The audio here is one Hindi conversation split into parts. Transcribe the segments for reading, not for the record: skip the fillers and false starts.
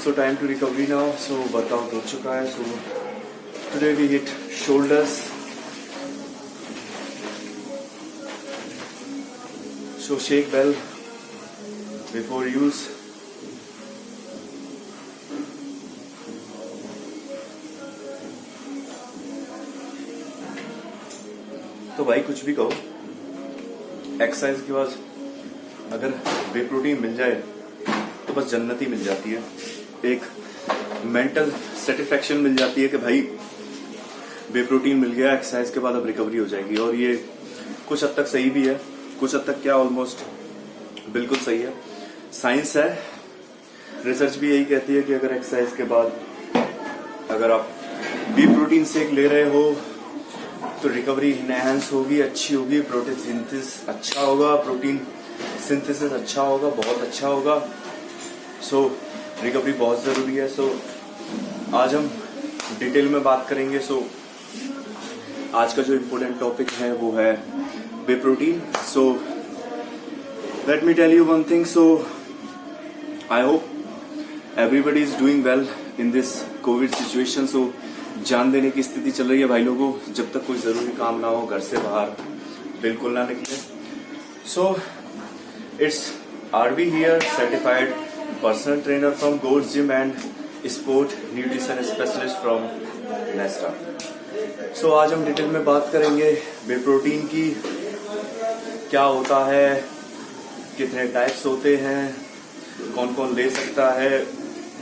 So time to recovery now. So workout हो चुका है. So today we hit shoulders. So shake bell before use. तो भाई कुछ भी कहो, एक्सरसाइज के बाद अगर वे प्रोटीन मिल जाए तो बस जन्नत ही मिल जाती है. एक मेंटल सेटिस्फेक्शन मिल जाती है कि भाई वे प्रोटीन मिल गया, एक्सरसाइज के बाद अब रिकवरी हो जाएगी. और ये कुछ हद तक सही भी है, कुछ हद तक क्या ऑलमोस्ट बिल्कुल सही है. साइंस है, रिसर्च भी यही कहती है कि अगर एक्सरसाइज के बाद अगर आप वे प्रोटीन शेक ले रहे हो तो रिकवरी इनहैंस होगी, अच्छी होगी, प्रोटीन सिंथेसिस अच्छा होगा, प्रोटीन सिंथेसिस अच्छा होगा, बहुत अच्छा होगा. सो रिकवरी बहुत जरूरी है. सो आज हम डिटेल में बात करेंगे. सो आज का जो इम्पोर्टेंट टॉपिक है वो है whey protein. So let me tell you one thing. So I hope everybody is doing well in this COVID situation. So जान देने की स्थिति चल रही है भाई लोगों. जब तक कोई जरूरी काम ना हो घर से बाहर बिल्कुल ना निकले. So it's RB here, certified personal trainer from Gold's Gym and sport nutrition specialist from Nesta. So आज हम डिटेल में बात करेंगे वे प्रोटीन की. क्या होता है, कितने टाइप्स होते हैं, कौन कौन ले सकता है,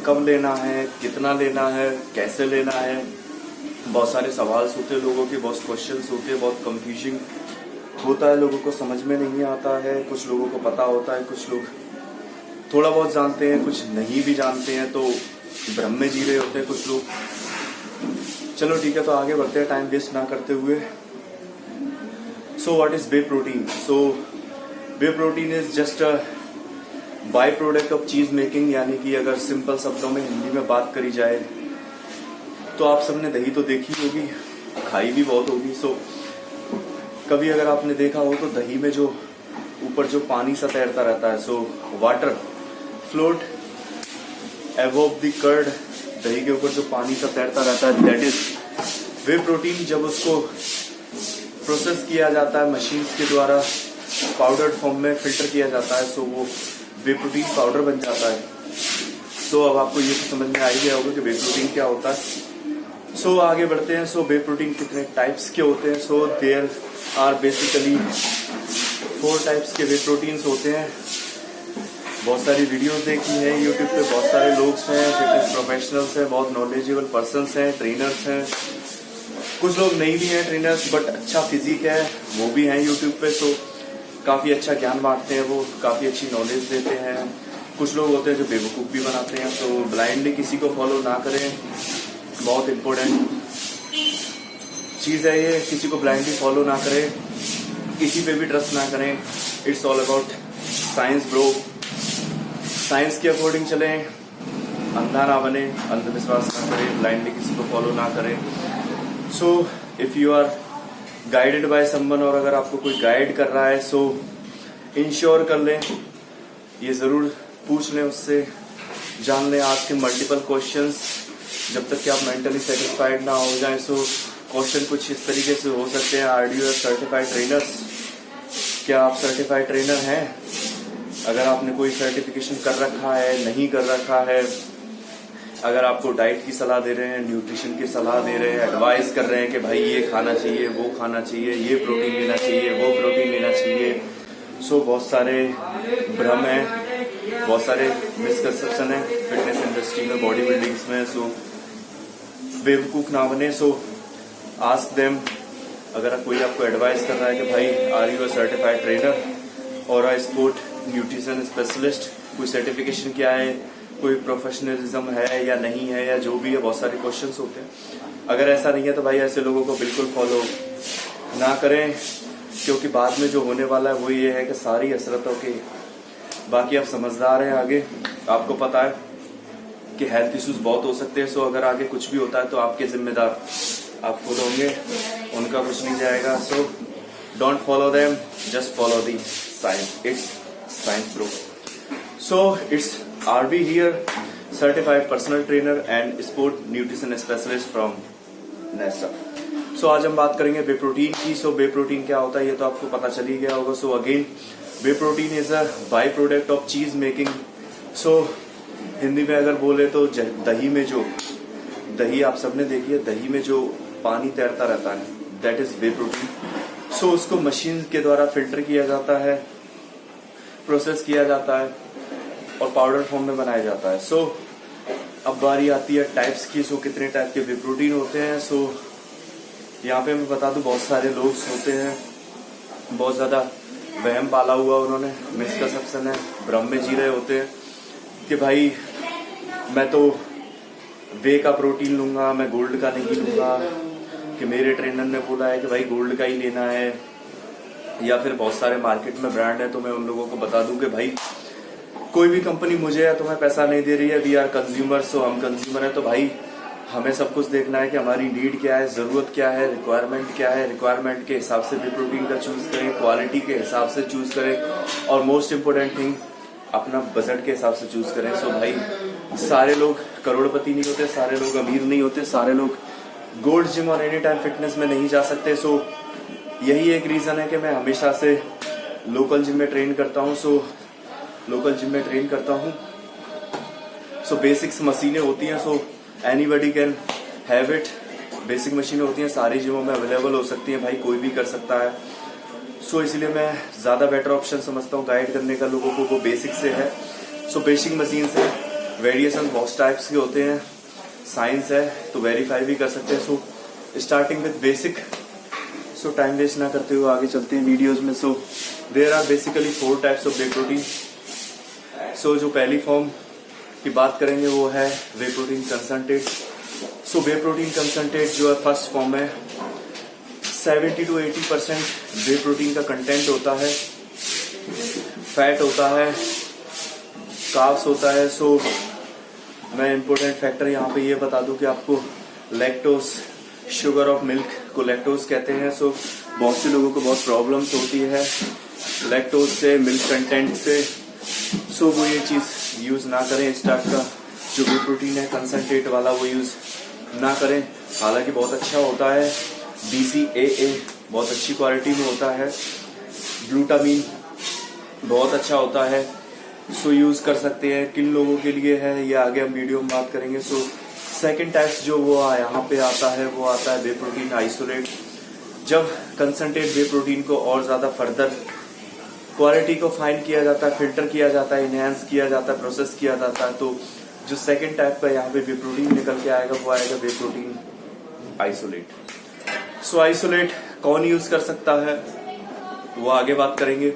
कब लेना है, कितना लेना है, कैसे लेना है. बहुत सारे सवाल होते हैं लोगों के, बहुत क्वेश्चंस होते हैं, बहुत कंफ्यूजिंग होता है, लोगों को समझ में नहीं आता है. कुछ लोगों को पता होता है, कुछ लोग थोड़ा बहुत जानते हैं, कुछ नहीं भी जानते हैं, तो भ्रम में जी रहे होते हैं कुछ लोग. चलो ठीक है, तो आगे बढ़ते हैं टाइम वेस्ट ना करते हुए. सो what is way protein? So whey protein is just a by product of चीज मेकिंग. यानी कि अगर सिंपल शब्दों में हिंदी में बात करी जाए तो आप सबने दही तो देखी होगी, खाई भी बहुत होगी. सो कभी अगर आपने देखा हो तो दही में जो ऊपर जो पानी सा तैरता रहता है, so water float above the curd. दही के ऊपर जो पानी सा तैरता रहता है, दैट इज वे प्रोटीन. जब उसको प्रोसेस किया जाता है मशीन के द्वारा, पाउडर फॉर्म में फिल्टर किया जाता है, सो वो वे प्रोटीन पाउडर बन जाता है. सो अब आपको ये तो समझ में आ ही गया होगा कि वे प्रोटीन क्या होता है. सो आगे बढ़ते हैं. सो वे प्रोटीन कितने टाइप्स के होते हैं? So there are basically 4 types के वे प्रोटीन्स होते हैं. बहुत सारी वीडियोस देखी है यूट्यूब पे, बहुत सारे लोग हैं, फिटनेस प्रोफेशनल्स हैं, बहुत नॉलेजेबल पर्सन्स हैं, ट्रेनर्स हैं. कुछ लोग नहीं भी हैं ट्रेनर्स बट अच्छा फिजिक है, वो भी हैं यूट्यूब पे. सो काफी अच्छा ज्ञान बांटते हैं, वो काफी अच्छी नॉलेज देते हैं. कुछ लोग होते हैं जो बेवकूफ भी बनाते हैं. सो ब्लाइंडली किसी को फॉलो ना करें, बहुत इंपॉर्टेंट चीज है ये. किसी को ब्लाइंडली फॉलो ना करें, किसी पे भी ट्रस्ट ना करें. It's all about science bro. Science के अकॉर्डिंग चलें, अंधा ना बने, अंधविश्वास ना करें, ब्लाइंडली किसी को फॉलो ना करें. So if you are guided by someone, और अगर आपको कोई गाइड कर रहा है, सो इंश्योर कर लें, ये जरूर पूछ लें उससे, जान लें, आज के मल्टीपल क्वेश्चंस. जब तक कि आप मेंटली सेटिस्फाइड ना हो जाए. सो क्वेश्चन कुछ इस तरीके से हो सकते हैं. Are you certified trainers? क्या आप सर्टिफाइड ट्रेनर हैं? अगर आपने कोई सर्टिफिकेशन कर रखा है, नहीं कर रखा है, अगर आपको डाइट की सलाह दे रहे हैं, न्यूट्रिशन की सलाह दे रहे हैं, एडवाइस कर रहे हैं कि भाई ये खाना चाहिए, वो खाना चाहिए, ये प्रोटीन लेना चाहिए, वो प्रोटीन लेना चाहिए. सो बहुत सारे भ्रम हैं, बहुत सारे मिसकंसेप्शन है फिटनेस इंडस्ट्री में, बॉडी बिल्डिंग्स में. सो बेवकूफ ना बने. So ask them. अगर कोई आपको एडवाइस कर रहा है कि भाई are you a certified trainer और अ स्पोर्ट न्यूट्रिशन स्पेशलिस्ट, कोई सर्टिफिकेशन क्या है, कोई प्रोफेशनलिज्म है या नहीं है, या जो भी है, बहुत सारे क्वेश्चंस होते हैं. अगर ऐसा नहीं है तो भाई ऐसे लोगों को बिल्कुल फॉलो ना करें, क्योंकि बाद में जो होने वाला है वो ये है कि सारी हसरतों के. बाकी आप समझदार हैं, आगे आपको पता है कि हेल्थ इश्यूज बहुत हो सकते हैं. सो अगर आगे कुछ भी होता है तो आपके जिम्मेदार आप खुद होंगे, उनका कुछ नहीं जाएगा. So don't follow them, just follow the science. It's science bro. So it's RB here, certified personal trainer and sport nutrition specialist from NESTA. So आज हम बात करेंगे वे प्रोटीन की। सो वे प्रोटीन क्या होता है ये तो आपको पता चल ही गया होगा। So again way protein is a by product of चीज मेकिंग। सो हिंदी में अगर बोले तो दही में जो दही आप सबने देखी है, दही में जो पानी तैरता रहता है दैट इज वे प्रोटीन। सो उसको मशीन के द्वारा फिल्टर किया जाता है, प्रोसेस किया जाता है और पाउडर फॉर्म में बनाया जाता है। सो अब बारी आती है टाइप्स की। सो कितने टाइप के वे प्रोटीन होते हैं। सो यहाँ पे मैं बता दूं बहुत सारे लोग होते हैं, बहुत ज्यादा वहम पाला हुआ उन्होंने, मिसकंसेप्शन है, भ्रम में जी रहे होते हैं कि भाई मैं तो वे का प्रोटीन लूंगा, मैं गोल्ड का नहीं लूंगा, कि मेरे ट्रेनर ने बोला है कि भाई गोल्ड का ही लेना है। या फिर बहुत सारे मार्केट में ब्रांड है, तो मैं उन लोगों को बता दूं कि भाई कोई भी कंपनी मुझे या तुम्हें पैसा नहीं दे रही है, वी आर कंज्यूमर। सो हम कंज्यूमर है तो भाई हमें सब कुछ देखना है कि हमारी नीड क्या है, जरूरत क्या है, रिक्वायरमेंट क्या है। रिक्वायरमेंट के हिसाब से भी प्रोटीन का चूज करें, क्वालिटी के हिसाब से चूज करें और मोस्ट इम्पोर्टेंट थिंग अपना बजट के हिसाब से चूज करें। सो भाई सारे लोग करोड़पति नहीं होते, सारे लोग अमीर नहीं होते, सारे लोग गोल्ड जिम और एनी टाइम फिटनेस में नहीं जा सकते। सो यही एक रीजन है कि मैं हमेशा से लोकल जिम में ट्रेन करता हूँ। लोकल जिम में ट्रेन करता हूँ। सो बेसिक्स मशीनें होती हैं, so anybody can have it. Basic मशीनें होती हैं, सारी जिमों में अवेलेबल हो सकती हैं, भाई कोई भी कर सकता है। सो इसलिए मैं ज्यादा बेटर ऑप्शन समझता हूँ गाइड करने का लोगों को, वो बेसिक से है। सो बेसिक मशीन से वेरिएशन बहुत टाइप्स के होते हैं, साइंस है तो वेरीफाई भी कर सकते हैं। So starting with basic. So time waste ना करते हुए आगे चलते हैं वीडियोज में। So there are basically 4 types of whey protein. So जो पहली फॉर्म की बात करेंगे वो है whey protein concentrate. So whey protein concentrate जो है फर्स्ट फॉर्म है, 70 to 80% वे प्रोटीन का कंटेंट होता है, फैट होता है, कार्ब्स होता है। सो मैं इम्पोर्टेंट फैक्टर यहाँ पे ये बता दूं कि आपको लैक्टोज, शुगर ऑफ मिल्क को लैक्टोज कहते हैं। सो बहुत से लोगों को बहुत प्रॉब्लम्स होती है लैक्टोज से, मिल्क कंटेंट से। सो वो ये चीज यूज ना करें। इस टाइप का जो वे प्रोटीन है कंसंट्रेट वाला वो यूज ना करें। हालांकि बहुत अच्छा होता है, BCAA बहुत अच्छी क्वालिटी में होता है, ग्लूटामीन बहुत अच्छा होता है। सो यूज कर सकते हैं। किन लोगों के लिए है ये आगे हम वीडियो में बात करेंगे। सो सेकेंड टाइप्स जो वो यहाँ पे आता है वो आता है वे प्रोटीन आइसोलेट। जब कंसंट्रेट वे प्रोटीन को और ज्यादा फर्दर क्वालिटी को फाइन किया जाता है, फिल्टर किया जाता है, इनहेंस किया जाता है, प्रोसेस किया जाता है, तो जो सेकेंड टाइप का यहाँ पे वे प्रोटीन निकल के आएगा वो आएगा वे प्रोटीन आइसोलेट। सो आइसोलेट कौन यूज कर सकता है वो आगे बात करेंगे।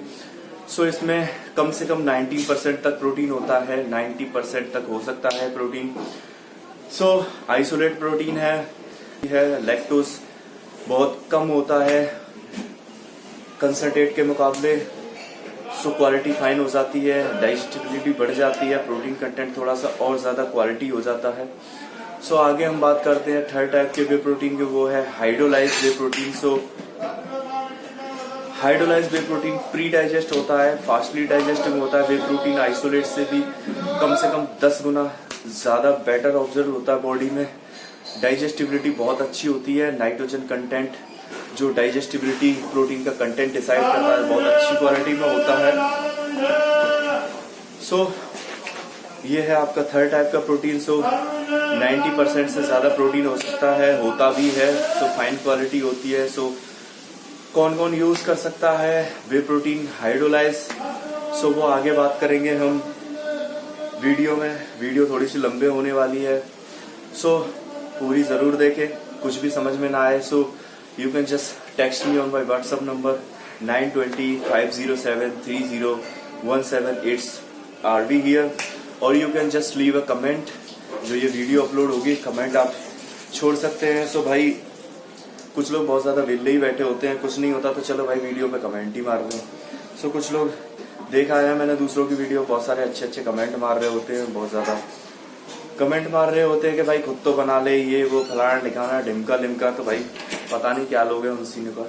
सो इसमें कम से कम 90% तक प्रोटीन होता है, 90% तक हो सकता है प्रोटीन। सो आइसोलेट प्रोटीन है लैक्टोज बहुत कम होता है कंसंट्रेट के मुकाबले। सो क्वालिटी फाइन हो जाती है, डाइजेस्टिबिलिटी बढ़ जाती है, प्रोटीन कंटेंट थोड़ा सा और ज्यादा क्वालिटी हो जाता है। सो आगे हम बात करते हैं थर्ड टाइप के वे प्रोटीन के, वो है हाइड्रोलाइज्ड वे प्रोटीन। सो हाइड्रोलाइज्ड वे प्रोटीन प्री डाइजेस्ट होता है, फास्टली डाइजेस्टिंग होता है। वे प्रोटीन आइसोलेट से भी कम से कम 10 गुना ज्यादा बेटर ऑब्जर्व होता है बॉडी में। डाइजेस्टिबिलिटी बहुत अच्छी होती है, नाइट्रोजन कंटेंट जो डाइजेस्टिबिलिटी प्रोटीन का कंटेंट डिसाइड करता है बहुत अच्छी क्वालिटी में होता है। सो ये है आपका थर्ड टाइप का प्रोटीन। सो 90% से ज्यादा प्रोटीन हो सकता है, होता भी है, तो फाइन क्वालिटी होती है। सो कौन कौन यूज कर सकता है वे प्रोटीन हाइड्रोलाइज, सो वो आगे बात करेंगे हम वीडियो में। वीडियो थोड़ी सी लंबे होने वाली है, सो पूरी जरूर देखें। कुछ भी समझ में ना आए सो you can just text me on my WhatsApp number 920-507-3017. It's RD here, or you can just leave a comment। जो ये वीडियो अपलोड होगी कमेंट आप छोड़ सकते हैं। सो भाई कुछ लोग बहुत ज्यादा विले ही बैठे होते हैं, कुछ नहीं होता तो चलो भाई वीडियो पे कमेंट ही मार दो। सो कुछ लोग देखा है मैंने दूसरों की वीडियो, बहुत सारे अच्छे अच्छे कमेंट मार रहे होते हैं, बहुत ज्यादा कमेंट मार रहे होते हैं कि भाई खुद तो बना ले, ये वो फलाना ढिकाना ढिमका लिमका, तो भाई पता नहीं क्या लोग हैं उसी ने का।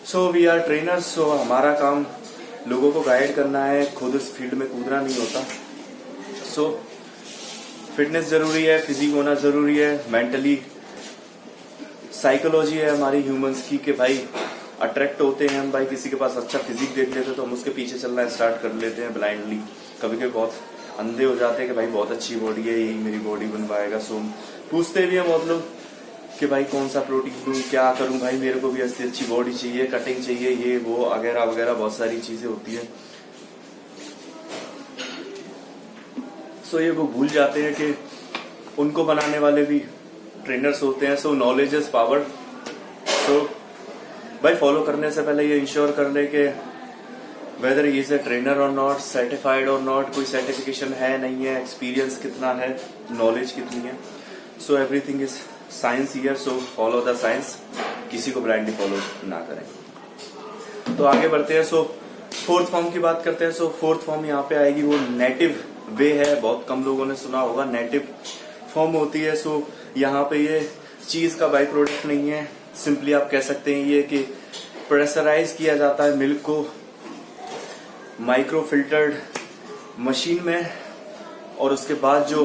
सो वी आर ट्रेनर्स, सो हमारा काम लोगों को गाइड करना है, खुद उस फील्ड में कूदना नहीं होता। सो फिटनेस जरूरी है, फिजिक होना जरूरी है, मेंटली साइकोलॉजी है हमारी ह्यूमंस की कि भाई अट्रैक्ट होते हैं हम, भाई किसी के पास अच्छा फिजिक देख लेते हैं तो हम उसके पीछे चलना स्टार्ट कर लेते हैं ब्लाइंडली। कभी कभी बहुत अंधे हो जाते हैं कि भाई बहुत अच्छी बॉडी है, यही मेरी बॉडी बन पाएगा। सो पूछते भी हैं बहुत लोग कि भाई कौन सा प्रोटीन लूं, क्या करूं, भाई मेरे को भी ऐसी अच्छी बॉडी चाहिए, कटिंग चाहिए, ये वो वगैरह वगैरह बहुत सारी चीजें होती है। सो ये वो भूल जाते हैं कि उनको बनाने वाले भी ट्रेनर्स होते हैं। So knowledge is power. So भाई फॉलो करने से पहले ये इंश्योर कर ले कि weather he is a trainer और नॉट, सर्टिफाइड और नॉट, कोई सर्टिफिकेशन है नहीं है, एक्सपीरियंस कितना है, नॉलेज कितनी है। So everything is science here. So follow the science, किसी को ब्लाइंडली फॉलो ना करें। तो आगे बढ़ते हैं। सो फोर्थ फॉर्म की बात करते हैं। सो फोर्थ फॉर्म यहाँ पे आएगी, वो नेटिव वे है। बहुत कम लोगों ने सुना होगा, नेटिव फॉर्म होती है। सो यहाँ पे ये चीज का बाई प्रोडक्ट नहीं है, सिंपली आप कह सकते हैं ये कि प्रेशराइज किया जाता है मिल्क को माइक्रो फिल्टर्ड मशीन में, और उसके बाद जो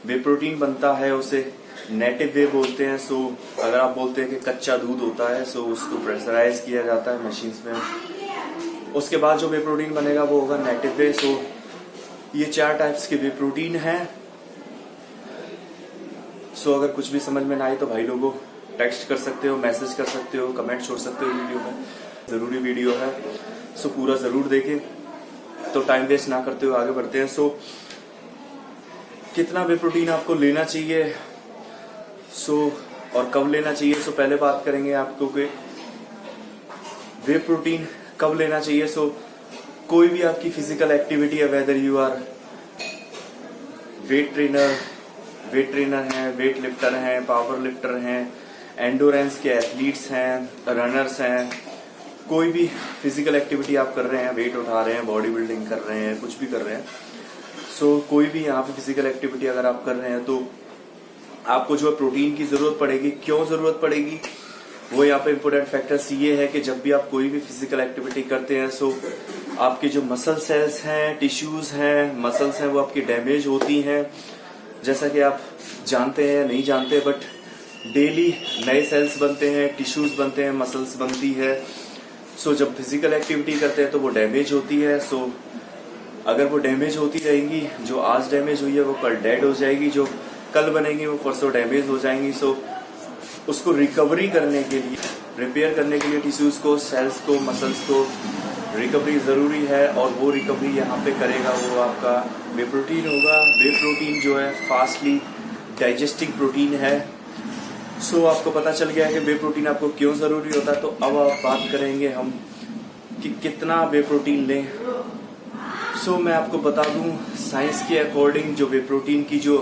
वे प्रोटीन बनता है उसे नेटिव वे बोलते हैं। सो अगर आप बोलते हैं कि कच्चा दूध होता है, सो उसको प्रेशराइज किया जाता है मशीन में, उसके बाद जो वे प्रोटीन बनेगा वो होगा नेटिव वे। सो ये 4 टाइप्स के वे प्रोटीन है। सो अगर कुछ भी समझ में ना आए तो भाई लोगों टेक्स्ट कर सकते हो, मैसेज कर सकते हो, कमेंट छोड़ सकते हो वीडियो में। जरूरी वीडियो है, सो पूरा जरूर देखें। तो टाइम वेस्ट ना करते हुए आगे बढ़ते हैं। सो कितना वे प्रोटीन आपको लेना चाहिए, सो और कब लेना चाहिए। सो पहले बात करेंगे आपको कि वे प्रोटीन कब लेना चाहिए। सो कोई भी आपकी फिजिकल एक्टिविटी है, whether you are weight trainer हैं, वेट लिफ्टर हैं, पावर लिफ्टर हैं, एंडोरेंस के एथलीट्स हैं, रनर्स हैं, कोई भी फिजिकल एक्टिविटी आप कर रहे हैं, वेट उठा रहे हैं, बॉडी बिल्डिंग कर रहे हैं, कुछ भी कर रहे हैं। सो कोई भी यहाँ पे फिजिकल एक्टिविटी अगर आप कर रहे हैं तो आपको जो है प्रोटीन की जरूरत पड़ेगी। क्यों जरूरत पड़ेगी, वो यहाँ पे इम्पोर्टेंट फैक्टर्स ये है कि जब भी आप कोई भी फिजिकल एक्टिविटी करते हैं, सो आपके जो मसल सेल्स हैं, टिश्यूज हैं, मसल्स हैं, वो आपकी डैमेज होती हैं। जैसा कि आप जानते हैं, नहीं जानते, बट डेली नए सेल्स बनते हैं, टिश्यूज बनते हैं, मसल्स बनती है। सो जब फिजिकल एक्टिविटी करते हैं तो वो डैमेज होती है। सो अगर वो डैमेज होती रहेंगी, जो आज डैमेज हुई है वो कल डेड हो जाएगी, जो कल बनेगी वो परसों डैमेज हो जाएंगी। सो उसको रिकवरी करने के लिए, रिपेयर करने के लिए टिश्यूज को, सेल्स को, मसल्स को रिकवरी जरूरी है। और वो रिकवरी यहाँ पे करेगा वो आपका वे प्रोटीन होगा। वे प्रोटीन जो है फास्टली डाइजेस्टिंग प्रोटीन है। सो आपको पता चल गया है कि वे प्रोटीन आपको क्यों जरूरी होता है। तो अब आप बात करेंगे हम कि कितना वे प्रोटीन लें। सो मैं आपको बता दूं, साइंस के अकॉर्डिंग जो वे प्रोटीन की जो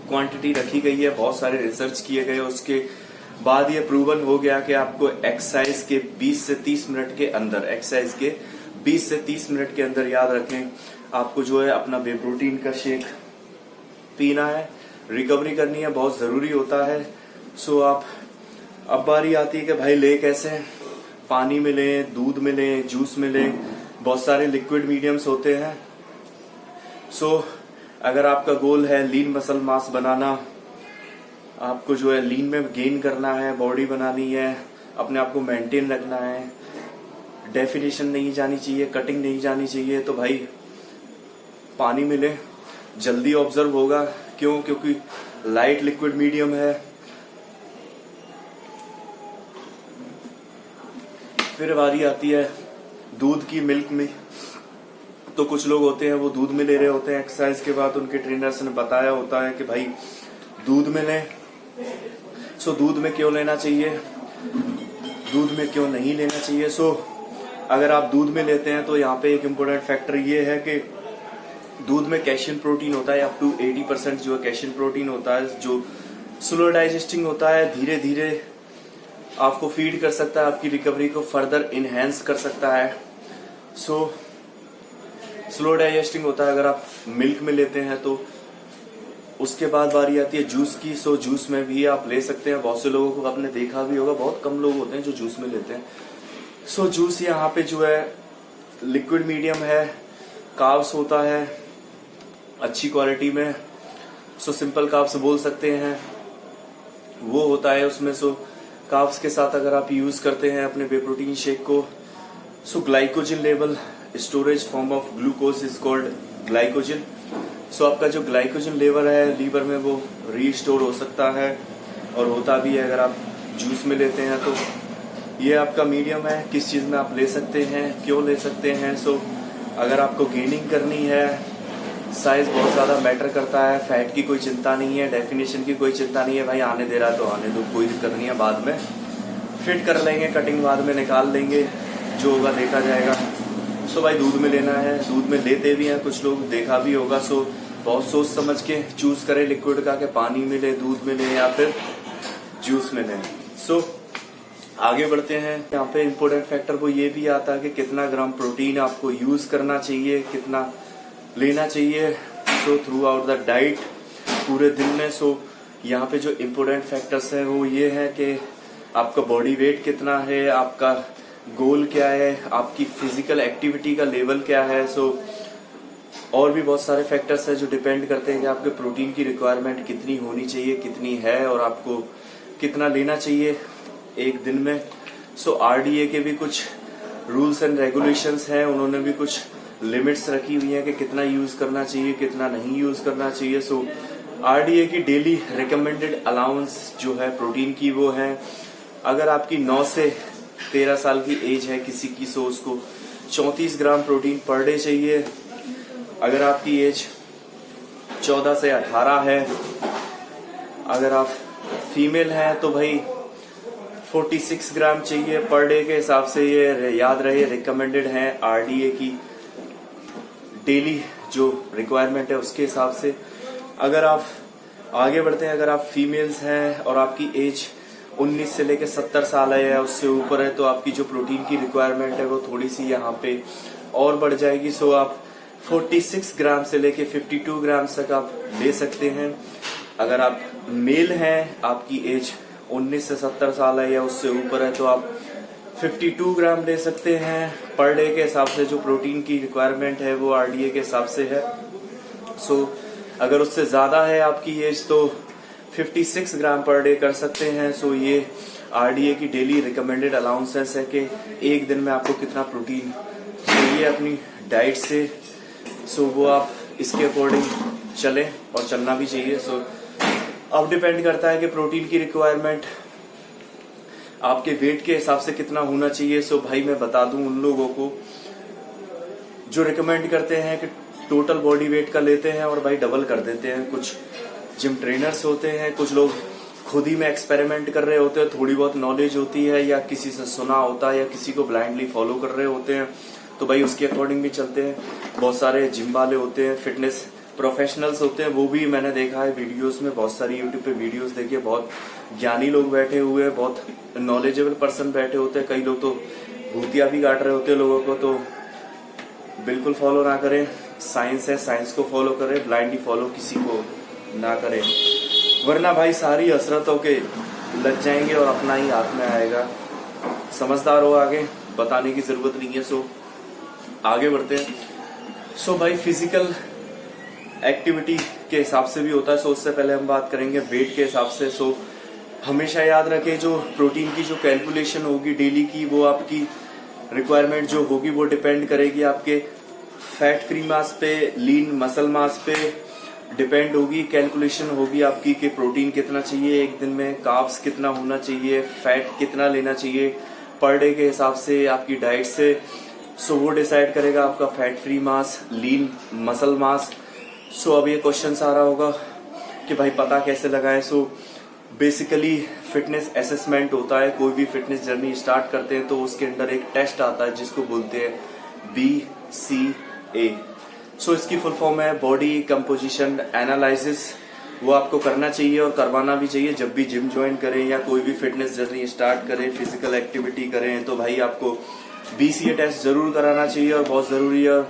क्वांटिटी रखी गई है, बहुत सारे रिसर्च किए गए, उसके बाद ये प्रूवन हो गया कि आपको एक्सरसाइज के 20 से 30 मिनट के अंदर, एक्सरसाइज के 20 से 30 मिनट के अंदर, याद रखें, आपको जो है अपना वे प्रोटीन का शेक पीना है। रिकवरी करनी है, बहुत जरूरी होता है। सो आप अब बारी आती है कि भाई ले कैसे, पानी में लें, दूध में लें, जूस में लें, बहुत सारे लिक्विड मीडियम्स होते हैं। सो अगर आपका गोल है लीन मसल मास बनाना, आपको जो है लीन में गेन करना है, बॉडी बनानी है, अपने आप को मेंटेन रखना है, डेफिनेशन नहीं जानी चाहिए, कटिंग नहीं जानी चाहिए, तो भाई पानी में लें, जल्दी ऑब्जर्व होगा। क्यों? क्योंकि लाइट लिक्विड मीडियम है। फिर बारी आती है दूध की, मिल्क में। तो कुछ लोग होते हैं वो दूध में ले रहे होते हैं एक्सरसाइज के बाद, उनके ट्रेनर्स ने बताया होता है कि भाई दूध में लें। सो दूध में क्यों लेना चाहिए, दूध में क्यों नहीं लेना चाहिए। सो अगर आप दूध में लेते हैं तो यहाँ पे एक इम्पोर्टेंट फैक्टर ये है कि दूध में कैल्शियम प्रोटीन होता है, अप टू 80% जो है कैल्शियम प्रोटीन होता है, जो स्लो डाइजेस्टिंग होता है, धीरे धीरे आपको फीड कर सकता है, आपकी रिकवरी को फर्दर इनहेंस कर सकता है। सो स्लो डाइजेस्टिंग होता है अगर आप मिल्क में लेते हैं तो। उसके बाद बारी आती है जूस की। सो जूस में भी आप ले सकते हैं। बहुत से लोगों को आपने देखा भी होगा, बहुत कम लोग होते हैं जो जूस में लेते हैं। सो जूस यहाँ पे जो है लिक्विड मीडियम है, कार्ब्स होता है अच्छी क्वालिटी में, सो सिंपल कार्ब्स बोल सकते हैं, वो होता है उसमें। सो कार्ब्स के साथ अगर आप यूज करते हैं अपने वे प्रोटीन शेक को, so glycogen level storage form of glucose is called glycogen. So आपका जो ग्लाइकोजन लेवल है लीवर में वो रीस्टोर हो सकता है और होता भी है अगर आप जूस में लेते हैं तो। ये आपका मीडियम है, किस चीज में आप ले सकते हैं, क्यों ले सकते हैं। सो अगर आपको गेनिंग करनी है, साइज बहुत ज्यादा मैटर करता है, फैट की कोई चिंता नहीं है, डेफिनेशन की कोई चिंता नहीं है, भाई आने दे रहा है तो आने दो, कोई दिक्कत नहीं है, बाद में फिट कर लेंगे, कटिंग बाद में निकाल लेंगे, जो होगा देखा जाएगा। सो भाई दूध में लेना है, दूध में लेते भी हैं कुछ लोग, देखा भी होगा। सो बहुत सोच समझ के चूज करें लिक्विड का, कि पानी में ले, दूध में ले या फिर जूस में लें। सो आगे बढ़ते हैं। यहाँ पे इम्पोर्टेंट फैक्टर वो ये भी आता है कि कितना ग्राम प्रोटीन आपको यूज करना चाहिए, कितना लेना चाहिए। So through out the diet, पूरे दिन में। सो यहाँ पे जो इम्पोर्टेंट फैक्टर्स है वो ये है कि आपका बॉडी वेट कितना है, आपका गोल क्या है, आपकी फिजिकल एक्टिविटी का लेवल क्या है। सो और भी बहुत सारे फैक्टर्स है जो डिपेंड करते हैं कि आपके प्रोटीन की रिक्वायरमेंट कितनी होनी चाहिए, कितनी है, और आपको कितना लेना चाहिए एक दिन में। सो आरडीए के भी कुछ रूल्स एंड रेगुलेशंस हैं, उन्होंने भी कुछ लिमिट्स रखी हुई हैं कि कितना यूज करना चाहिए, कितना नहीं यूज करना चाहिए। सो आरडीए की डेली रिकमेंडेड अलाउंस जो है प्रोटीन की वो है, अगर आपकी 9 से 13 साल की एज है किसी की, सो उसको 34 ग्राम प्रोटीन पर डे चाहिए। अगर आपकी एज 14 से 18 है, अगर आप फीमेल हैं तो भाई 46 ग्राम चाहिए पर डे के हिसाब से। ये याद रहे रिकमेंडेड है आरडीए की डेली जो रिक्वायरमेंट है उसके हिसाब से। अगर आप आगे बढ़ते हैं, अगर आप फीमेल्स हैं और आपकी एज 19 से लेकर 70 साल है या उससे ऊपर है, तो आपकी जो प्रोटीन की रिक्वायरमेंट है वो थोड़ी सी यहाँ पे और बढ़ जाएगी। सो आप 46 ग्राम से लेके 52 ग्राम तक आप ले सकते हैं। अगर आप मेल हैं, आपकी एज 19 से 70 साल है या उससे ऊपर है, तो आप 52 ग्राम ले सकते हैं पर डे के हिसाब से। जो प्रोटीन की रिक्वायरमेंट है वो आरडीए के हिसाब से है। सो अगर उससे ज्यादा है आपकी एज तो 56 ग्राम पर डे कर सकते हैं। सो ये आरडीए की डेली रिकमेंडेड अलाउंसेस है कि एक दिन में आपको कितना प्रोटीन चाहिए अपनी डाइट से। सो वो आप इसके अकॉर्डिंग चलें और चलना भी चाहिए। सो अब डिपेंड करता है कि प्रोटीन की रिक्वायरमेंट आपके वेट के हिसाब से कितना होना चाहिए। सो भाई मैं बता दूं उन लोगों को जो रिकमेंड करते हैं कि टोटल बॉडी वेट का लेते हैं और भाई डबल कर देते हैं। कुछ जिम ट्रेनर्स होते हैं, कुछ लोग खुद ही में एक्सपेरिमेंट कर रहे होते हैं, थोड़ी बहुत नॉलेज होती है या किसी से सुना होता है या किसी को ब्लाइंडली फॉलो कर रहे होते हैं, तो भाई उसके अकॉर्डिंग भी चलते हैं। बहुत सारे जिम वाले होते हैं, फिटनेस प्रोफेशनल्स होते हैं, वो भी मैंने देखा है वीडियोस में, बहुत सारी यूट्यूब पे वीडियोस देखिए, बहुत ज्ञानी लोग बैठे हुए हैं, बहुत नॉलेजेबल पर्सन बैठे होते हैं। कई लोग तो भूतिया भी काट रहे होते हैं लोगों को, तो बिल्कुल फॉलो ना करें। साइंस है, साइंस को फॉलो करें, ब्लाइंडली फॉलो किसी को ना करें, वरना भाई सारी हसरतों के लग जाएंगे और अपना ही हाथ में आएगा। समझदार हो, आगे बताने की जरूरत नहीं है। सो आगे बढ़ते हैं। सो भाई फिजिकल एक्टिविटी के हिसाब से भी होता है। सो उससे पहले हम बात करेंगे वेट के हिसाब से। सो हमेशा याद रखें जो प्रोटीन की जो कैलकुलेशन होगी डेली की, वो आपकी रिक्वायरमेंट जो होगी वो डिपेंड करेगी आपके फैट फ्री मास पे, लीन मसल मास पे डिपेंड होगी। कैलकुलेशन होगी आपकी कि प्रोटीन कितना चाहिए एक दिन में, कार्ब्स कितना होना चाहिए, फैट कितना लेना चाहिए पर डे के हिसाब से आपकी डाइट से। सो वो डिसाइड करेगा आपका फैट फ्री मास, लीन मसल मास। सो अब ये क्वेश्चन आ रहा होगा कि भाई पता कैसे लगाएं। सो बेसिकली फिटनेस असेसमेंट होता है, कोई भी फिटनेस जर्नी स्टार्ट करते हैं तो उसके अंदर एक टेस्ट आता है जिसको बोलते हैं BCA। सो इसकी फुल फॉर्म है बॉडी कंपोजिशन एनालिसिस। वो आपको करना चाहिए और करवाना भी चाहिए जब भी जिम ज्वाइन करें या कोई भी फिटनेस जर्नी स्टार्ट करें, फिजिकल एक्टिविटी करें, तो भाई आपको BCA टेस्ट जरूर कराना चाहिए और बहुत जरूरी है।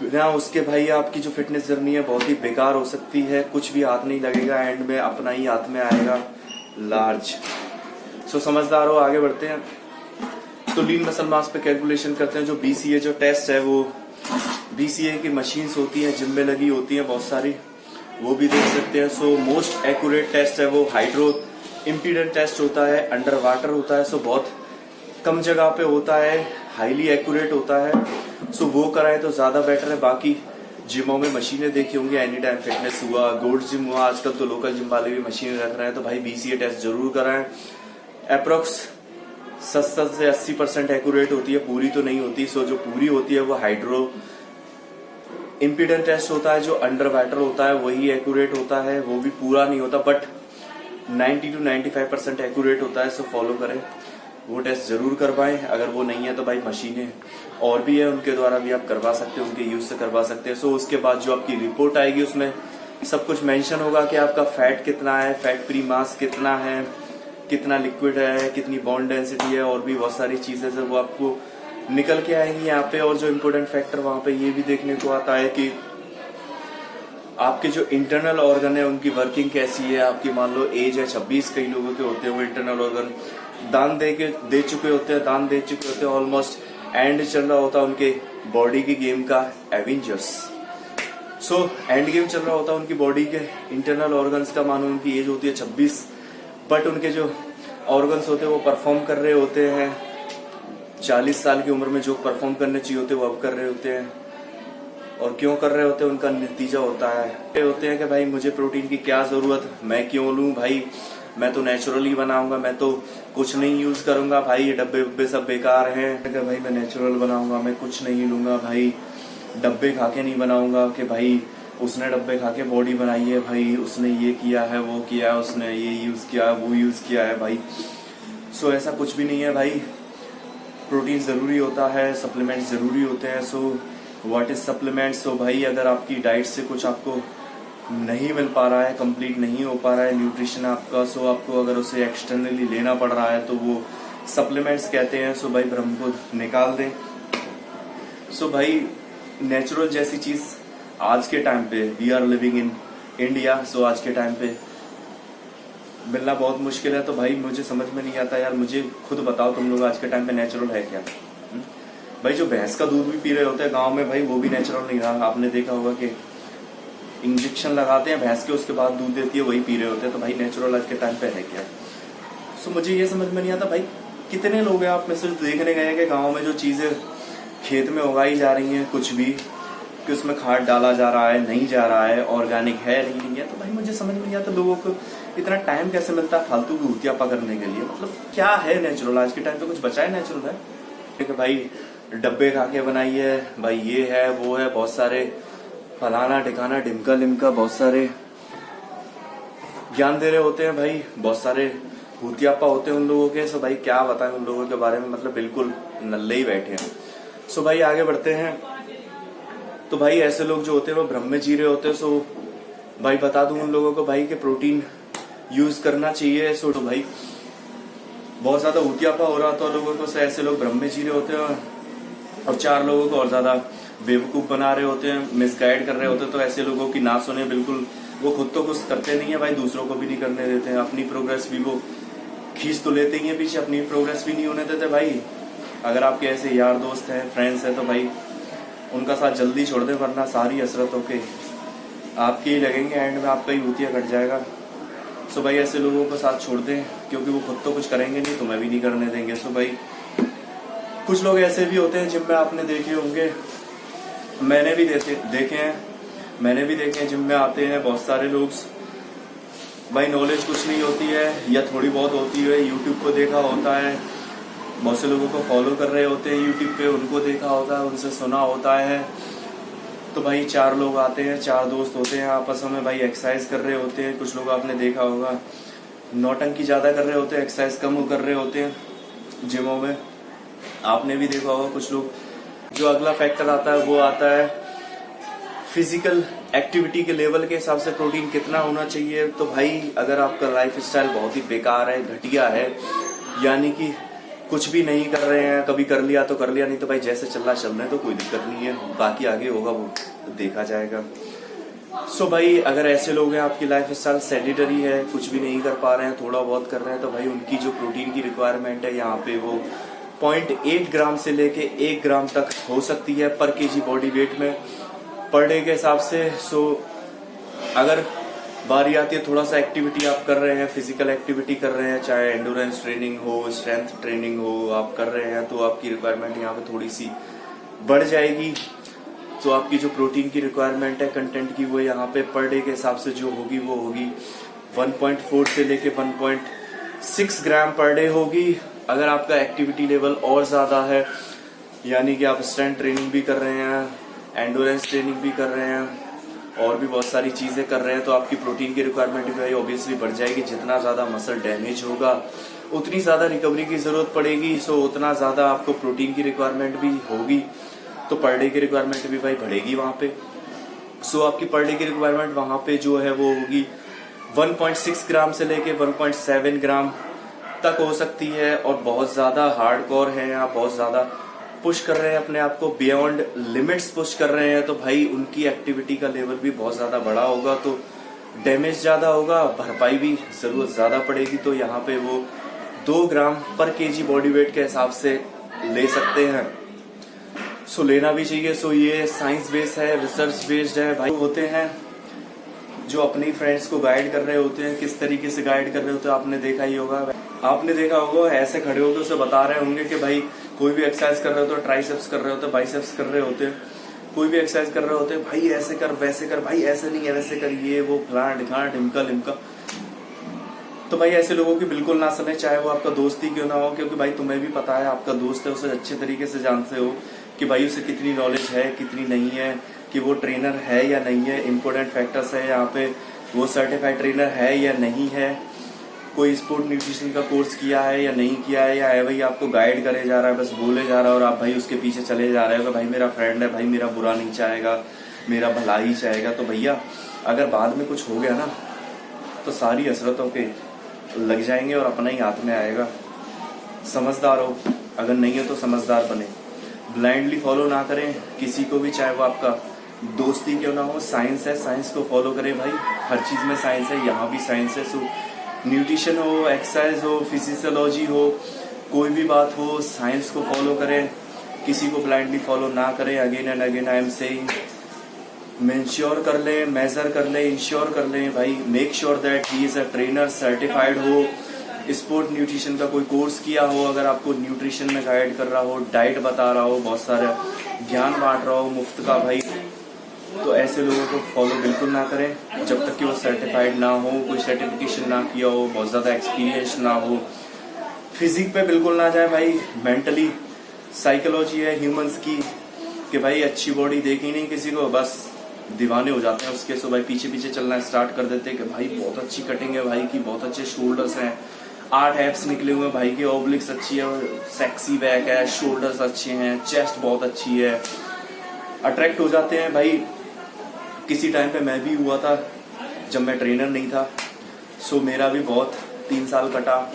बिना उसके भाई आपकी जो फिटनेस जर्नी है बहुत ही बेकार हो सकती है, कुछ भी हाथ नहीं लगेगा, एंड में अपना ही हाथ में आएगा लार्ज। सो समझदार हो, आगे बढ़ते हैं। तो लीन मसल मास पे कैलकुलेशन करते हैं। जो BCA जो टेस्ट है वो BCA की मशीन्स होती हैं, जिम में लगी होती हैं बहुत सारी, वो भी देख सकते हैं। सो मोस्ट एक्यूरेट टेस्ट है वो हाइड्रो इम्पीडेंस टेस्ट होता है, अंडर वाटर होता है। सो बहुत कम जगह पे होता है, हाईली एक्यूरेट होता है। सो वो कराएं तो ज्यादा बेटर है। बाकी जिमों में मशीनें देखी होंगी, एनी टाइम फिटनेस हुआ, गोल्ड जिम हुआ, आजकल तो लोकल जिम वाले भी मशीनें रख रहे हैं, तो भाई बीसीए टेस्ट जरूर कराएं। अप्रोक्स 70 से 80% एक्यूरेट होती है, पूरी तो नहीं होती। सो जो पूरी होती है वो हाइड्रो इम्पीडेंस टेस्ट होता है, जो अंडर वाटर होता है वही एक्यूरेट होता है, वो भी पूरा नहीं होता बट 90 to 95% एक्यूरेट होता है। सो फॉलो करें, वो टेस्ट जरूर करवाएं। अगर वो नहीं है तो भाई मशीनें और भी है, उनके द्वारा भी आप करवा सकते हो, उनके यूज से करवा सकते हैं। सो उसके बाद जो आपकी रिपोर्ट आएगी उसमें सब कुछ मेंशन होगा कि आपका फैट कितना है, फैट फ्री मास कितना है, कितना लिक्विड है, कितनी बॉन्ड डेंसिटी है, और भी बहुत सारी चीजें वो आपको निकल के आएंगी यहाँ पे। और जो इम्पोर्टेंट फैक्टर वहां पे ये भी देखने को आता है कि आपके जो इंटरनल ऑर्गन है उनकी वर्किंग कैसी है। आपकी मान लो एज है 26, कई लोगों के होते हैं वो इंटरनल ऑर्गन दान दे चुके होते हैं, ऑलमोस्ट एंड चल रहा होता है उनके बॉडी की गेम का एवेंजर्स। सो एंड गेम चल रहा होता है उनकी बॉडी के इंटरनल ऑर्गन्स का, मानो उनकी एज होती है 26 बट उनके जो ऑर्गन्स होते हैं वो परफॉर्म कर रहे होते हैं 40 साल की उम्र में, जो परफॉर्म करने चाहिए होते हैं वो अब कर रहे होते हैं। और क्यों कर रहे होते हैं उनका नतीजा होता है कि भाई मुझे प्रोटीन की क्या जरूरत, मैं क्यों लूं भाई, मैं तो नेचुरली बनाऊंगा, मैं तो कुछ नहीं यूज करूंगा भाई, ये डब्बे उब्बे सब बेकार हैं कि भाई मैं नेचुरल बनाऊंगा, मैं कुछ नहीं लूंगा भाई, डब्बे खा के नहीं बनाऊंगा कि भाई उसने डब्बे खा के बॉडी बनाई है, भाई उसने ये किया है वो किया है, उसने ये यूज किया है वो यूज किया है भाई। सो ऐसा कुछ भी नहीं है भाई, प्रोटीन जरूरी होता है, सप्लीमेंट्स जरूरी होते हैं। So what is supplements? So भाई अगर आपकी डाइट से कुछ आपको नहीं मिल पा रहा है, कंप्लीट नहीं हो पा रहा है न्यूट्रिशन आपका, सो आपको अगर उसे एक्सटर्नली लेना पड़ रहा है तो वो सप्लीमेंट्स कहते हैं। सो भाई भ्रम को निकाल दें। सो भाई नेचुरल जैसी चीज आज के टाइम पे, we are living in India, so आज के टाइम पे मिलना बहुत मुश्किल है। तो भाई मुझे समझ में नहीं आता यार, मुझे खुद बताओ तुम लोग आज के टाइम पे नेचुरल है क्या? भाई जो भैंस का दूध भी पी रहे होते हैं गांव में, भाई वो भी नेचुरल नहीं रहा। आपने देखा होगा कि इंजेक्शन लगाते हैं भैंस के, उसके बाद दूध देती है, वही पी रहे होते हैं। तो भाई नेचुरल आज के टाइम पे है क्या? सो मुझे ये समझ में नहीं आता भाई, कितने लोग हैं आप में से देखने गए कि गाँव में जो चीजें खेत में उगाई जा रही हैं कुछ भी, कि उसमें खाद डाला जा रहा है, नहीं जा रहा है, ऑर्गेनिक है नहीं है। तो भाई मुझे समझ में नहीं आता लोगों को इतना टाइम कैसे मिलता है फालतू की हुतियापा करने के लिए। मतलब क्या है नेचुरल? आज के टाइम पे कुछ बचा है नेचुरल है? ठीक है भाई, डब्बे खा के बनाई है भाई, ये है वो है, बहुत सारे फलाना ठिकाना ढिमका लिमका बहुत सारे ज्ञान दे रहे होते हैं भाई, बहुत सारे हुतियापा होते हैं उन लोगों के। सो भाई क्या बताएं उन लोगों के बारे में, मतलब बिल्कुल नल्ले ही बैठे हैं। सो भाई आगे बढ़ते हैं। तो भाई ऐसे लोग जो होते हैं वो भ्रम में जी रहे होते हैं। सो भाई बता दूं उन लोगों को भाई कि प्रोटीन यूज करना चाहिए। सो तो भाई बहुत ज्यादा हुतियापा हो रहा था लोगों को, से ऐसे लोग भ्रम में जी रहे होते हैं और 4 लोगों को और ज्यादा बेवकूफ बना रहे होते हैं, मिसगाइड कर रहे होते हैं। तो ऐसे लोगों की ना सुने बिल्कुल, वो खुद तो कुछ करते नहीं है भाई, दूसरों को भी नहीं करने देते हैं, अपनी प्रोग्रेस भी वो खींच तो लेते ही है पीछे, अपनी प्रोग्रेस भी नहीं होने देते भाई। अगर आपके ऐसे यार दोस्त हैं, फ्रेंड्स हैं, तो भाई उनका साथ जल्दी छोड़ दें, वरना सारी हसरतों के आपके ही लगेंगे, एंड में आपका ही भूतिया कट जाएगा। सो भाई ऐसे लोगों को साथ छोड़ दें, क्योंकि वो खुद तो कुछ करेंगे नहीं, तुम्हें भी नहीं करने देंगे। सो भाई कुछ लोग ऐसे भी होते हैं जिम में, आपने देखे होंगे, मैंने भी देखे हैं जिम में आते हैं बहुत सारे लोग भाई, नॉलेज कुछ नहीं होती है या थोड़ी बहुत होती है, यूट्यूब को देखा होता है, बहुत से लोगों को फॉलो कर रहे होते हैं यूट्यूब पे, उनको देखा होता है, उनसे सुना होता है। तो भाई 4 लोग आते हैं, 4 दोस्त होते हैं, आपस में भाई एक्सरसाइज कर रहे होते हैं। कुछ लोग आपने देखा होगा नौटंकी ज्यादा कर रहे होते हैं, एक्सरसाइज कम कर रहे होते हैं जिमों में। आपने भी देखा होगा कुछ लोग। जो अगला फैक्टर आता है वो आता है फिजिकल एक्टिविटी के लेवल के हिसाब से प्रोटीन कितना होना चाहिए। तो भाई अगर आपका लाइफ स्टाइल बहुत ही बेकार है, घटिया है, यानी कि कुछ भी नहीं कर रहे हैं, कभी कर लिया तो कर लिया, नहीं तो भाई जैसे चल रहा चल रहे हैं, तो कोई दिक्कत नहीं है, बाकी आगे होगा वो देखा जाएगा। सो भाई अगर ऐसे लोग हैं, आपकी लाइफ स्टाइल सेडेंटरी है, कुछ भी नहीं कर पा रहे हैं, थोड़ा बहुत कर रहे हैं, तो भाई उनकी जो प्रोटीन की रिक्वायरमेंट है यहाँ पे वो 0.8 ग्राम से लेके 1 ग्राम तक हो सकती है पर केजी बॉडी वेट में, पर डे के हिसाब से। सो अगर बारी आती है थोड़ा सा एक्टिविटी आप कर रहे हैं, फिजिकल एक्टिविटी कर रहे हैं, चाहे एंडोरेंस ट्रेनिंग हो, स्ट्रेंथ ट्रेनिंग हो, आप कर रहे हैं तो आपकी रिक्वायरमेंट यहाँ पे थोड़ी सी बढ़ जाएगी। तो आपकी जो प्रोटीन की रिक्वायरमेंट है कंटेंट की, वो यहाँ पे पर डे के हिसाब से जो होगी वो होगी 1.4 से लेके 1.6 ग्राम पर डे होगी। अगर आपका एक्टिविटी लेवल और ज्यादा है, यानी कि आप स्ट्रेंथ ट्रेनिंग भी कर रहे हैं, एंडोरेंस ट्रेनिंग भी कर रहे हैं और भी बहुत सारी चीजें कर रहे हैं, तो आपकी प्रोटीन की रिक्वायरमेंट भी ऑब्वियसली बढ़ जाएगी। जितना ज्यादा मसल डैमेज होगा उतनी ज्यादा रिकवरी की जरूरत पड़ेगी, सो उतना ज्यादा आपको प्रोटीन की रिक्वायरमेंट भी होगी, तो पर डे की रिक्वायरमेंट भी भाई बढ़ेगी वहां पे। सो आपकी पर डे की रिक्वायरमेंट वहां पे जो है वो होगी 1.6 ग्राम से लेके 1.7 ग्राम तक हो सकती है। और बहुत ज्यादा हार्डकोर है, आप बहुत ज्यादा पुश कर रहे हैं अपने आप को, बियॉन्ड लिमिट्स पुश कर रहे हैं, तो भाई उनकी एक्टिविटी का लेवल भी बहुत ज्यादा बड़ा होगा, तो डैमेज ज्यादा होगा, भरपाई भी जरूरत ज्यादा पड़ेगी। तो यहाँ पे वो 2 ग्राम पर केजी बॉडी वेट के हिसाब से ले सकते हैं। सो लेना भी चाहिए। सो ये साइंस बेस्ड है, रिसर्च बेस्ड है भाई। होते हैं जो अपनी फ्रेंड्स को गाइड कर रहे होते हैं, किस तरीके से गाइड कर रहे होते हैं आपने देखा ही होगा। आपने देखा होगा ऐसे खड़े होकर उसे बता रहे होंगे कि भाई कोई भी एक्सरसाइज कर रहे होते, ट्राइसेप्स कर रहे होते, बाइसेप्स कर रहे होते, कोई भी एक्सरसाइज कर रहे होते, भाई ऐसे कर वैसे कर, भाई ऐसे नहीं है वैसे कर, ये वो फलाना ढिकाना ढिमका लिमका। तो भाई ऐसे लोगों की बिल्कुल ना सुने, चाहे वो आपका दोस्त ही क्यों ना हो, क्योंकि भाई तुम्हें भी पता है आपका दोस्त है, उसे अच्छे तरीके से जानते हो कि भाई उसे कितनी नॉलेज है कितनी नहीं है, कि वो ट्रेनर है या नहीं है। इंपॉर्टेंट फैक्टर्स है यहाँ पे, वो सर्टिफाइड ट्रेनर है या नहीं है, कोई स्पोर्ट न्यूट्रिशन का कोर्स किया है या नहीं किया है, या है भाई आपको गाइड करे जा रहा है, बस बोले जा रहा है और आप भाई उसके पीछे चले जा रहे हो कि भाई मेरा फ्रेंड है, भाई मेरा बुरा नहीं चाहेगा, मेरा भला ही चाहेगा। तो भैया अगर बाद में कुछ हो गया ना तो सारी हसरतों के लग जाएंगे और अपना ही हाथ में आएगा। समझदार हो, अगर नहीं हो तो समझदार बने, ब्लाइंडली फॉलो ना करें किसी को भी, चाहे वो आपका दोस्ती क्यों ना हो। साइंस है, साइंस को फॉलो करें भाई, हर चीज में साइंस है, यहाँ भी साइंस है। सो न्यूट्रिशन हो, एक्सरसाइज हो, फिजियोलॉजी हो, कोई भी बात हो, साइंस को फॉलो करें, किसी को ब्लाइंडली फॉलो ना करें। Again and again I am saying, मेंश्योर कर ले, मेजर कर ले, इंश्योर कर ले भाई, make sure that he is a trainer, certified हो, स्पोर्ट न्यूट्रिशन का कोई कोर्स किया हो, अगर आपको न्यूट्रिशन में गाइड कर रहा हो, डाइट बता रहा हो, बहुत सारा ज्ञान बांट रहा हो मुफ्त का भाई, तो ऐसे लोगों को फॉलो बिल्कुल ना करें जब तक कि वो सर्टिफाइड ना हो, कोई सर्टिफिकेशन ना किया हो, बहुत ज्यादा एक्सपीरियंस ना हो। फिजिक पे बिल्कुल ना जाए भाई, मेंटली साइकोलॉजी है ह्यूमंस की कि भाई अच्छी बॉडी देखी नहीं किसी को, बस दीवाने हो जाते हैं उसके। सो भाई पीछे पीछे चलना स्टार्ट कर देते हैं कि भाई बहुत अच्छी कटिंग है भाई की, बहुत अच्छे शोल्डर्स हैं, 8 एब्स निकले हुए भाई की, ओब्लिक्स अच्छी है, सेक्सी बैक है, शोल्डर्स अच्छे हैं, चेस्ट बहुत अच्छी है, अट्रैक्ट हो जाते हैं भाई। किसी टाइम पे मैं भी हुआ था जब मैं ट्रेनर नहीं था, सो मेरा भी बहुत 3 साल कटा।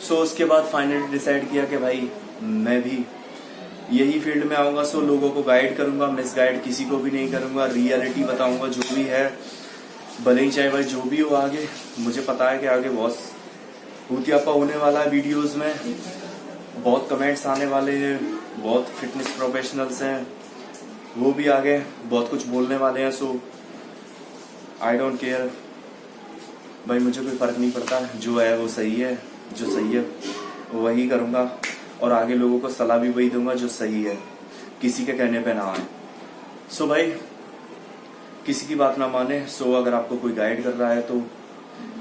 सो उसके बाद फाइनली डिसाइड किया कि भाई मैं भी यही फील्ड में आऊंगा। सो लोगों को गाइड करूंगा, मिस गाइड किसी को भी नहीं करूंगा, रियलिटी बताऊंगा जो भी है, भले ही चाहे भाई जो भी हो आगे। मुझे पता है कि आगे बहुत भूतियापा होने वाला है वीडियोस में, बहुत कमेंट्स आने वाले हैं, बहुत फिटनेस प्रोफेशनल्स हैं वो भी आगे बहुत कुछ बोलने वाले हैं। सो आई डोंट केयर भाई, मुझे कोई फर्क नहीं पड़ता, जो है वो सही है, जो सही है वही करूंगा और आगे लोगों को सलाह भी वही दूंगा जो सही है, किसी के कहने पे ना आए। सो भाई किसी की बात ना माने। सो अगर आपको कोई गाइड कर रहा है तो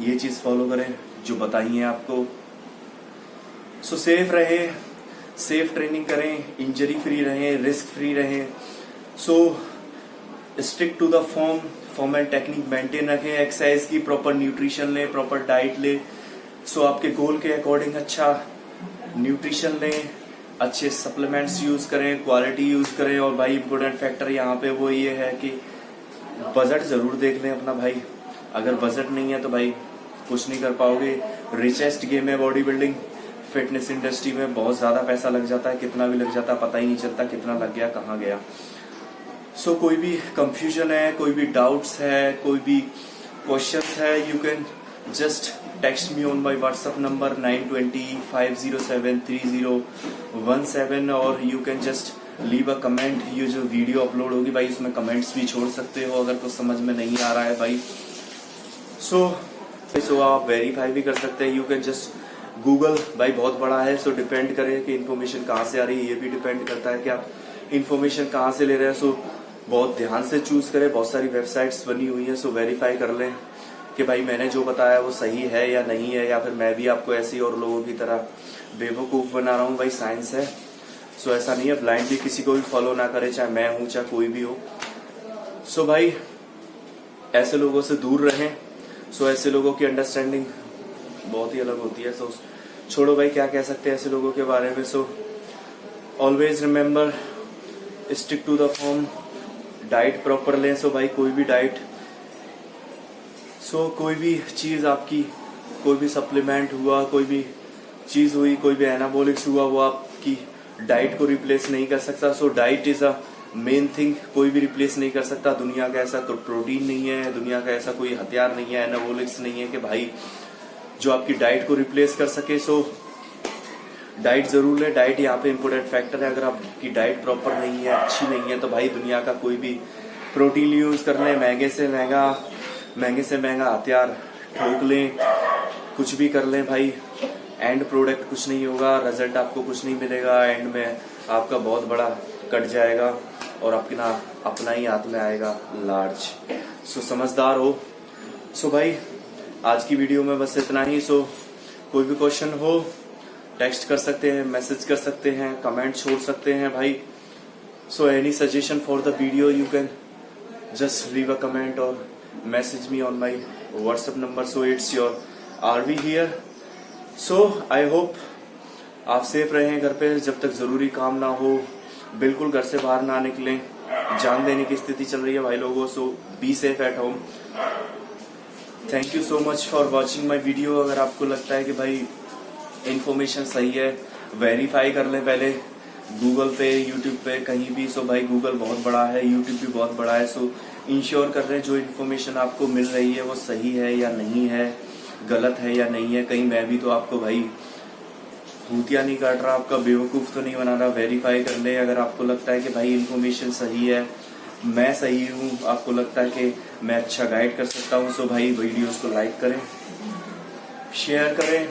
ये चीज फॉलो करें जो बताई है आपको। सो सेफ रहे, सेफ ट्रेनिंग करें, इंजरी फ्री रहें, रिस्क फ्री रहें। So stick to the form and technique maintain रखें, एक्सरसाइज की प्रॉपर न्यूट्रिशन लें, प्रॉपर डाइट लें। सो आपके गोल के अकॉर्डिंग अच्छा न्यूट्रिशन लें, अच्छे सप्लीमेंट्स यूज करें, क्वालिटी यूज करें। और भाई इंपोर्टेंट फैक्टर यहाँ पे वो ये है कि बजट जरूर देख लें अपना भाई, अगर बजट नहीं है तो भाई कुछ नहीं कर पाओगे। रिचेस्ट गेम है बॉडी बिल्डिंग, फिटनेस इंडस्ट्री में बहुत ज्यादा पैसा लग जाता है, कितना भी लग जाता है पता ही नहीं चलता कितना लग गया कहाँ गया। सो कोई भी कंफ्यूजन है, कोई भी डाउट्स है, कोई भी क्वेश्चंस है, you can just text me on my WhatsApp number 920-507-3017, or you can just leave a comment. ये जो वीडियो अपलोड होगी भाई उसमें कमेंट्स भी छोड़ सकते हो अगर कुछ समझ में नहीं आ रहा है भाई। सो आप वेरीफाई भी कर सकते हैं। यू कैन जस्ट गूगल भाई बहुत बड़ा है, सो डिपेंड करे कि इन्फॉर्मेशन कहाँ से आ रही है, ये भी डिपेंड करता है कि आप इन्फॉर्मेशन कहाँ से ले रहे हैं। सो बहुत ध्यान से चूज करें, बहुत सारी वेबसाइट्स बनी हुई है, सो वेरीफाई कर लें कि भाई मैंने जो बताया वो सही है या नहीं है, या फिर मैं भी आपको ऐसे ही और लोगों की तरह बेवकूफ बना रहा हूँ। भाई साइंस है, सो ऐसा नहीं है ब्लाइंडली किसी को भी फॉलो ना करे, चाहे मैं हूँ चाहे कोई भी हो। सो भाई ऐसे लोगों से दूर रहें। सो ऐसे लोगों की अंडरस्टैंडिंग बहुत ही अलग होती है। सो छोड़ो भाई, क्या कह सकते हैं ऐसे लोगों के बारे में। So always remember, stick to the form, diet proper लें। सो भाई कोई भी डाइट, कोई भी चीज आपकी, कोई भी सप्लीमेंट हुआ, कोई भी चीज हुई, कोई भी एनाबॉलिक्स हुआ, वो आपकी डाइट को रिप्लेस नहीं कर सकता। So diet is a main thing, कोई भी रिप्लेस नहीं कर सकता। दुनिया का ऐसा कोई प्रोटीन नहीं है, दुनिया का ऐसा कोई हथियार नहीं है, एनाबॉलिक्स नहीं है कि भाई जो आपकी डाइट को रिप्लेस कर सके। सो डाइट जरूर ले, डाइट यहाँ पे इम्पोर्टेंट फैक्टर है। अगर आपकी डाइट प्रॉपर नहीं है, अच्छी नहीं है, तो भाई दुनिया का कोई भी प्रोटीन यूज कर लें, महंगे से महंगा हथियार ठोक लें, कुछ भी कर लें भाई, एंड प्रोडक्ट कुछ नहीं होगा, रिजल्ट आपको कुछ नहीं मिलेगा। एंड में आपका बहुत बड़ा कट जाएगा और अपना ही हाथ में आएगा लार्ज। सो समझदार हो। सो भाई आज की वीडियो में बस इतना ही। सो कोई भी क्वेश्चन हो टेक्स्ट कर सकते हैं, मैसेज कर सकते हैं, कमेंट छोड़ सकते हैं भाई। So any suggestion for the video you can just leave a comment और message me on my WhatsApp number. So it's your RV here. So I hope आप सेफ रहें घर पे, जब तक जरूरी काम ना हो बिल्कुल घर से बाहर ना निकलें। जान देने की स्थिति चल रही है भाई लोगों। So be safe at home. Thank you so much for watching my video. अगर आपको लगता है कि भाई इंफॉर्मेशन सही है, वेरीफाई कर लें पहले गूगल पे, यूट्यूब पे, कहीं भी। सो भाई गूगल बहुत बड़ा है, यूट्यूब भी बहुत बड़ा है। सो इंश्योर कर रहे हैं जो इन्फॉर्मेशन आपको मिल रही है वो सही है या नहीं है, गलत है या नहीं है। कहीं मैं भी तो आपको भाई भूतिया नहीं काट रहा, आपका बेवकूफ तो नहीं बना रहा। वेरीफाई कर ले। अगर आपको लगता है कि भाई इन्फॉर्मेशन सही है, मैं सही हूँ, आपको लगता है कि मैं अच्छा गाइड कर सकता हूँ, सो भाई वीडियोस को लाइक करें, शेयर करें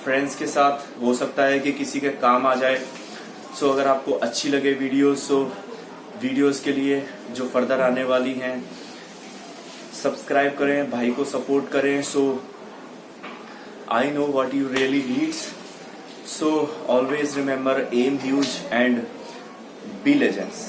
फ्रेंड्स के साथ, हो सकता है कि किसी के काम आ जाए। सो अगर आपको अच्छी लगे वीडियोस, सो वीडियोस के लिए जो फर्दर आने वाली हैं सब्सक्राइब करें, भाई को सपोर्ट करें। So I know what you really needs. So always remember, aim huge and be legends.